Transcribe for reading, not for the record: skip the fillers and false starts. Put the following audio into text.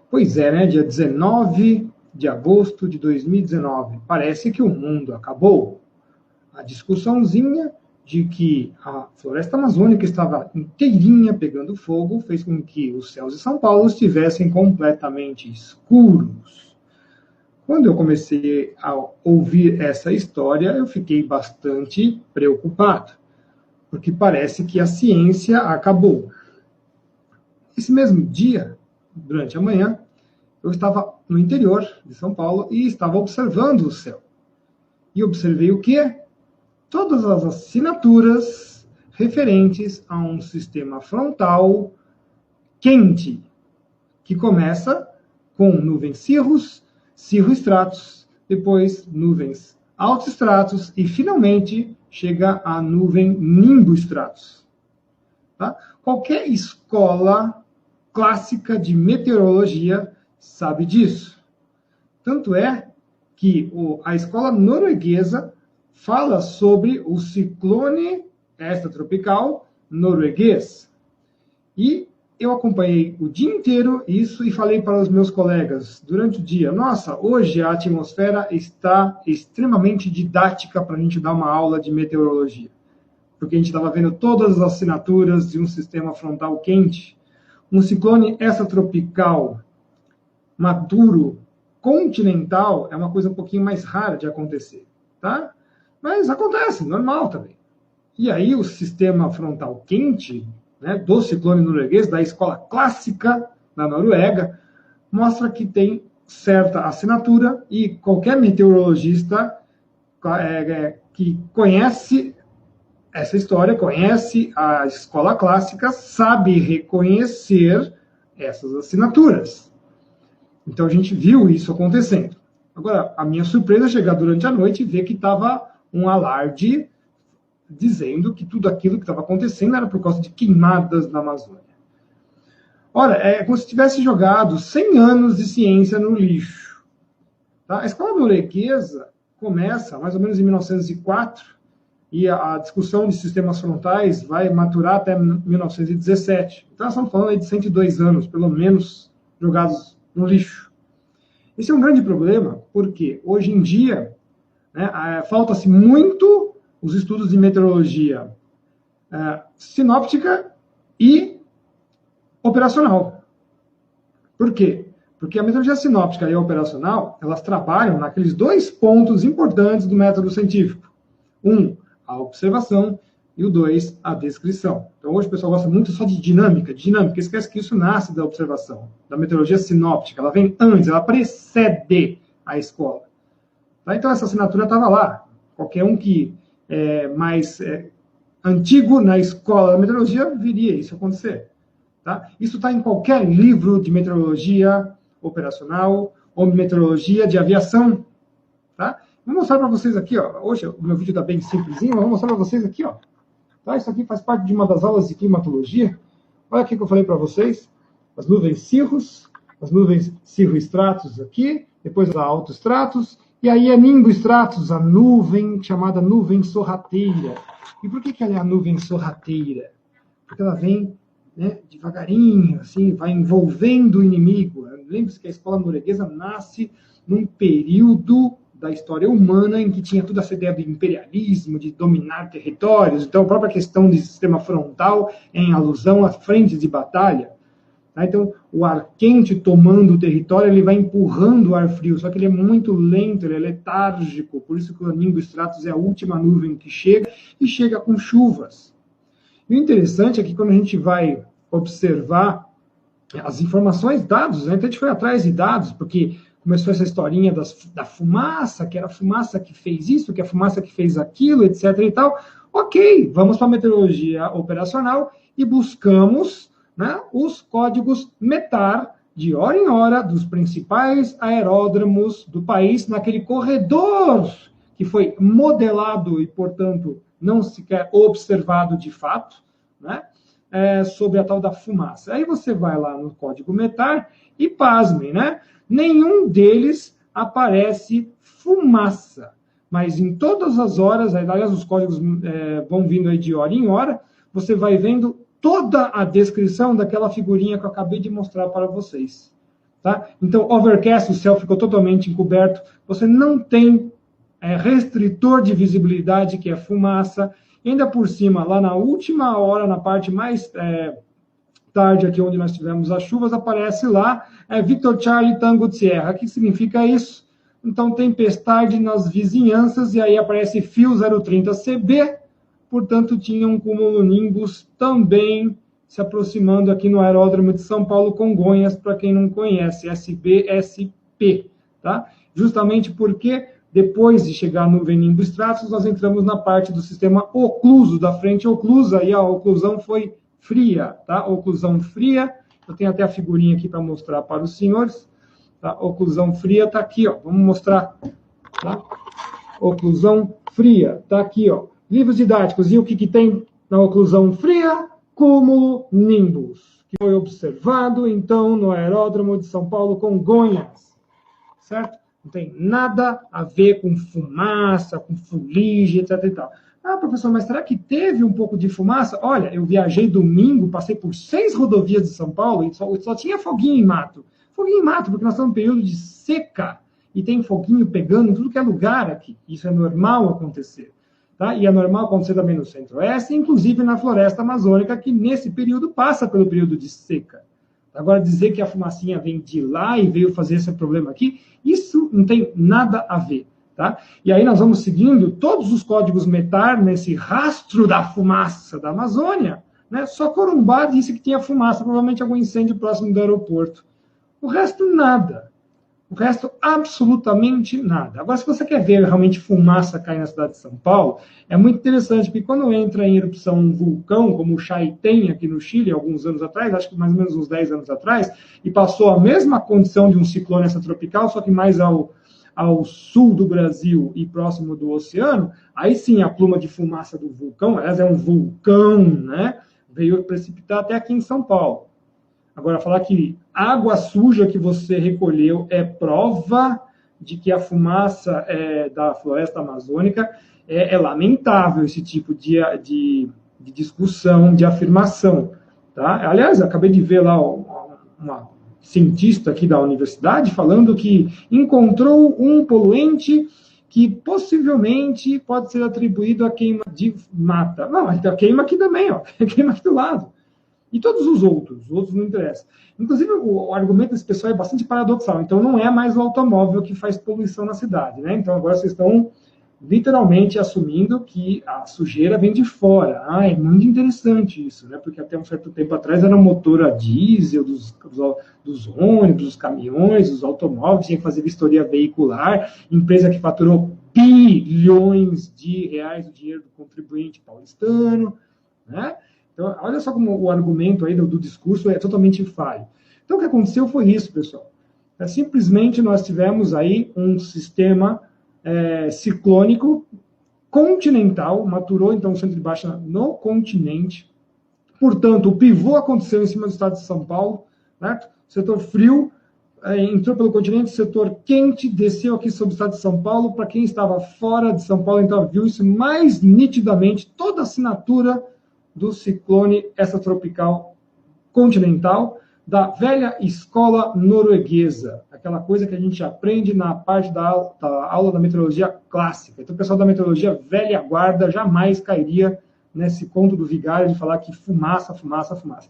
Pois é, né? Dia 19 de agosto de 2019. Parece que o mundo acabou. A discussãozinha de que a floresta amazônica estava inteirinha pegando fogo fez com que os céus de São Paulo estivessem completamente escuros. Quando eu comecei a ouvir essa história, eu fiquei bastante preocupado, porque parece que a ciência acabou. Esse mesmo dia, durante a manhã, eu estava no interior de São Paulo e estava observando o céu. E observei o quê? Todas as assinaturas referentes a um sistema frontal quente, que começa com nuvens cirros, cirroestratos, depois nuvens altoestratos e, finalmente, chega a nuvem nimboestratos. Tá? Qualquer escola clássica de meteorologia sabe disso. Tanto é que a escola norueguesa fala sobre o ciclone extratropical norueguês. E eu acompanhei o dia inteiro isso e falei para os meus colegas durante o dia: nossa, hoje a atmosfera está extremamente didática para a gente dar uma aula de meteorologia. Porque a gente estava vendo todas as assinaturas de um sistema frontal quente, um ciclone extratropical maduro, continental, é uma coisa um pouquinho mais rara de acontecer, tá? Mas acontece, normal também. E aí o sistema frontal quente, né, do ciclone norueguês, da escola clássica da Noruega, mostra que tem certa assinatura e qualquer meteorologista que conhece essa história, conhece a escola clássica, sabe reconhecer essas assinaturas. Então a gente viu isso acontecendo. Agora, a minha surpresa é chegar durante a noite e ver que estava um alarde dizendo que tudo aquilo que estava acontecendo era por causa de queimadas na Amazônia. Ora, é como se tivesse jogado 100 anos de ciência no lixo. Tá? A escola norueguesa começa mais ou menos em 1904 e a discussão de sistemas frontais vai maturar até 1917. Então, nós estamos falando aí de 102 anos, pelo menos, jogados no lixo. Esse é um grande problema, porque hoje em dia, né, falta-se muito os estudos de meteorologia sinóptica e operacional. Por quê? Porque a meteorologia sinóptica e a operacional, elas trabalham naqueles dois pontos importantes do método científico. A observação, e o 2, a descrição. Então, hoje o pessoal gosta muito só de dinâmica, esquece que isso nasce da observação, da meteorologia sinóptica, ela vem antes, ela precede a escola. Tá? Então, essa assinatura estava lá. Qualquer um que é mais antigo na escola da meteorologia viria isso acontecer. Tá? Isso está em qualquer livro de meteorologia operacional ou meteorologia de aviação. Tá? Vou mostrar para vocês aqui, ó. Hoje o meu vídeo está bem simplesinho, mas vou mostrar para vocês aqui, ó. Tá? Isso aqui faz parte de uma das aulas de climatologia. Olha aqui que eu falei para vocês. As nuvens cirros, as nuvens cirroestratos aqui, depois a altoestratos, e aí a nimboestratos, a nuvem chamada nuvem sorrateira. E por que ela é a nuvem sorrateira? Porque ela vem, né, devagarinho, assim, vai envolvendo o inimigo. Lembre-se que a escola norueguesa nasce num período da história humana em que tinha toda essa ideia de imperialismo, de dominar territórios. Então, a própria questão de sistema frontal é em alusão à frente de batalha. Tá? Então, o ar quente tomando o território, ele vai empurrando o ar frio, só que ele é muito lento, ele é letárgico, por isso que o nimboestratos é a última nuvem que chega, e chega com chuvas. E o interessante é que quando a gente vai observar as informações, dados, né? Então a gente foi atrás de dados, porque começou essa historinha da fumaça, que era a fumaça que fez isso, que é a fumaça que fez aquilo, etc. e tal. Ok, vamos para a meteorologia operacional e buscamos, né, os códigos METAR de hora em hora dos principais aeródromos do país, naquele corredor que foi modelado e, portanto, não sequer observado de fato, né, sobre a tal da fumaça. Aí você vai lá no código METAR e, pasmem, né, nenhum deles aparece fumaça. Mas em todas as horas, aliás, os códigos vão vindo aí de hora em hora, você vai vendo toda a descrição daquela figurinha que eu acabei de mostrar para vocês. Tá? Então, overcast, o céu ficou totalmente encoberto, você não tem restritor de visibilidade, que é fumaça, e ainda por cima, lá na última hora, na parte mais tarde aqui, onde nós tivemos as chuvas, aparece lá, Victor Charlie Tango Sierra. O que significa isso? Então, tempestade nas vizinhanças, e aí aparece fio 030 CB, portanto, tinha um cumulonimbus também se aproximando aqui no aeródromo de São Paulo, Congonhas, para quem não conhece, SBSP, tá? Justamente porque, depois de chegar no nimbus stratus, nós entramos na parte do sistema ocluso, da frente oclusa, e a oclusão foi fria, tá? Oclusão fria, eu tenho até a figurinha aqui para mostrar para os senhores, tá? Oclusão fria está aqui, ó, vamos mostrar, tá? Oclusão fria, está aqui, ó. Livros didáticos, e o que tem na oclusão fria? Cúmulo nimbus, que foi observado, então, no aeródromo de São Paulo, Congonhas, certo? Não tem nada a ver com fumaça, com fuligem, etc. e tal. Ah, professor, mas será que teve um pouco de fumaça? Olha, eu viajei domingo, passei por 6 rodovias de São Paulo e só tinha foguinho em mato. Foguinho em mato, porque nós estamos em período de seca e tem foguinho pegando em tudo que é lugar aqui. Isso é normal acontecer. Tá? E é normal acontecer também no centro-oeste, inclusive na floresta amazônica, que nesse período passa pelo período de seca. Agora, dizer que a fumacinha vem de lá e veio fazer esse problema aqui, isso não tem nada a ver. Tá? E aí nós vamos seguindo todos os códigos METAR nesse rastro da fumaça da Amazônia. Né? Só Corumbá disse que tinha fumaça, provavelmente algum incêndio próximo do aeroporto. O resto, nada. O resto, absolutamente nada. Agora, se você quer ver realmente fumaça cair na cidade de São Paulo, é muito interessante, porque quando entra em erupção um vulcão, como o Chaitén aqui no Chile, alguns anos atrás, acho que mais ou menos uns 10 anos atrás, e passou a mesma condição de um ciclone extratropical, só que mais ao sul do Brasil e próximo do oceano, aí sim a pluma de fumaça do vulcão, aliás, é um vulcão, né? Veio precipitar até aqui em São Paulo. Agora, falar que água suja que você recolheu é prova de que a fumaça da floresta amazônica é lamentável, esse tipo de discussão, de afirmação. Tá? Aliás, eu acabei de ver lá uma cientista aqui da universidade falando que encontrou um poluente que possivelmente pode ser atribuído à queima de mata. Não, a queima aqui também, ó, a queima aqui do lado. E todos os outros não interessam. Inclusive, o argumento desse pessoal é bastante paradoxal. Então, não é mais o automóvel que faz poluição na cidade, né? Então, agora vocês estão literalmente assumindo que a sujeira vem de fora. Ah, é muito interessante isso, né? Porque até um certo tempo atrás era motor a diesel dos ônibus, dos caminhões, dos automóveis, tinha que fazer vistoria veicular, empresa que faturou bilhões de reais do dinheiro do contribuinte paulistano, né? Então, olha só como o argumento aí do discurso é totalmente falho. Então, o que aconteceu foi isso, pessoal. Simplesmente nós tivemos aí um sistema ciclônico continental, maturou então o centro de baixa no continente. Portanto, o pivô aconteceu em cima do estado de São Paulo, certo? O setor frio entrou pelo continente, o setor quente desceu aqui sobre o estado de São Paulo. Para quem estava fora de São Paulo, então viu isso mais nitidamente, toda a assinatura do ciclone extratropical continental da velha escola norueguesa, aquela coisa que a gente aprende na parte da aula da meteorologia clássica. Então, o pessoal da meteorologia velha guarda jamais cairia nesse conto do vigário de falar que fumaça, fumaça, fumaça.